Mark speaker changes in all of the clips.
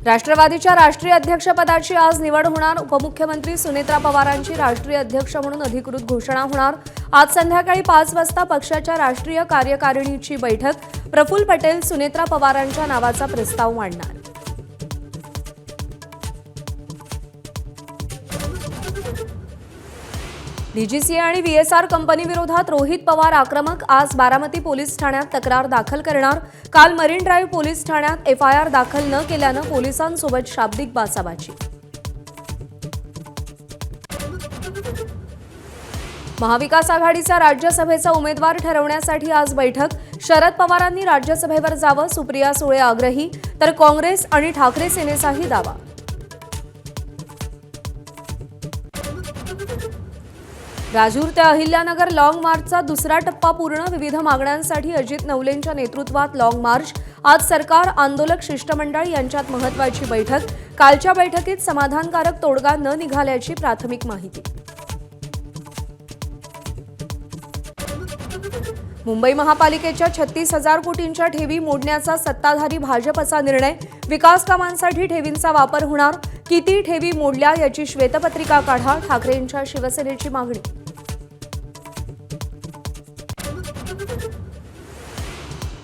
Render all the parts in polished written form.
Speaker 1: राष्ट्रवादीच्या राष्ट्रीय अध्यक्षपदाची आज निवड होणार। उपमुख्यमंत्री सुनेत्रा पवारांची राष्ट्रीय अध्यक्ष म्हणून अधिकृत घोषणा होणार। आज संध्याकाळी 5 वाजता पक्षाच्या राष्ट्रीय कार्यकारिणीची बैठक। प्रफुल्ल पटेल सुनेत्रा पवारांच्या नावाचा प्रस्ताव मांडणार। डीजीसीए आणि व्हीएसआर कंपनी विरोधात रोहित पवार आक्रमक। आज बारामती पोलीस ठाण्यात तक्रार दाखल करणार। काल मरीन ड्राईव्ह पोलीस ठाण्यात एफआयआर दाखल न केल्यानं पोलिसांसोबत शाब्दिक बाचाबाची। महाविकास आघाडीचा राज्यसभेचा उमेदवार ठरवण्यासाठी आज बैठक। शरद पवारांनी राज्यसभेवर जावं, सुप्रिया सुळे आग्रही, तर काँग्रेस आणि ठाकरे सेनेचाही दावा। राजूर ते अहिल्यानगर लाँग मार्चचा दुसरा टप्पा पूर्ण। विविध मागण्यांसाठी अजित नवलेंच्या नेतृत्वात लाँग मार्च। आज सरकार आंदोलक शिष्टमंडळ यांच्यात महत्त्वाची बैठक। कालच्या बैठकीत समाधानकारक तोडगा न निघाल्याची प्राथमिक माहिती। मुंबई महापालिकेच्या 36,000 कोटींच्या ठेवी मोडण्याचा सत्ताधारी भाजपचा निर्णय। विकास कामांसाठी ठेवींचा वापर होणार। किती ठेवी मोडल्या याची श्वेतपत्रिका काढा, ठाकरेंच्या शिवसेनेची मागणी।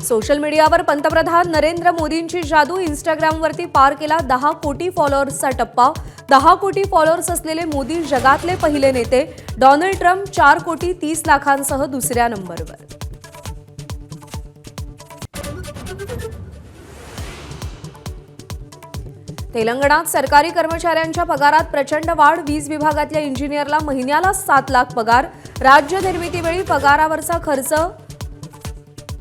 Speaker 1: सोशल मीडियावर पंतप्रधान नरेंद्र मोदींची जादू। इंस्टाग्रामवरती पार केला 10 कोटी फॉलोअर्सचा टप्पा। 10 कोटी फॉलोअर्स असलेले मोदी जगातले पहिले नेते। डोनाल्ड ट्रम्प 4 कोटी 30 लाखांसह दुसऱ्या नंबरवर। तेलंगणात सरकारी कर्मचाऱ्यांच्या पगारात प्रचंड वाढ। वीज विभागातल्या इंजिनियरला महिन्याला 7 लाख पगार। राज्य निर्मितीवेळी पगारावरचा खर्च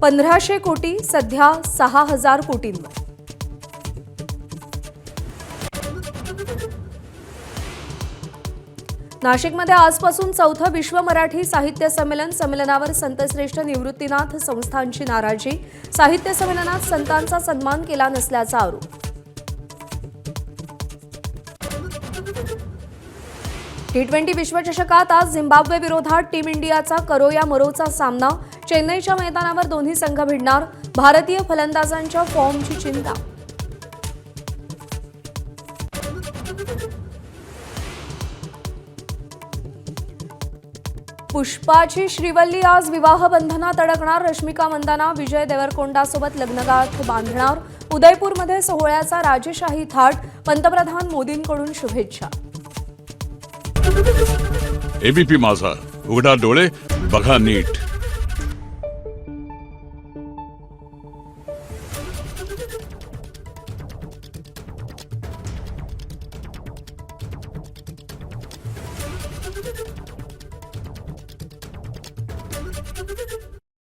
Speaker 1: 1500 कोटी, सध्या 6000 कोटींवर। नाशिकमध्ये आजपासून 4थं विश्व मराठी साहित्य संमेलन। संमेलनावर संतश्रेष्ठ निवृत्तीनाथ संस्थांची नाराजी। साहित्य संमेलनात संतांचा सन्मान केला नसल्याचा आरोप। T20 विश्वचषकात आज झिम्बाब्वे विरोधात टीम इंडियाचा करो या मरोचा सामना। चेन्नईच्या मैदानावर दोन्ही संघ भिडणार। भारतीय फलंदाजांच्या फॉर्मची चिंता। पुष्पाची श्रीवल्ली आज विवाह बंधनात अडकणार। रश्मिका मंदाना विजय देवरकोंडासोबत लग्नगाठ बांधणार। उदयपूरमध्ये सोहळ्याचा राजेशाही थाट। पंतप्रधान मोदींकडून शुभेच्छा।
Speaker 2: एबीपी माझा, उघडा डोळे बघा नीट।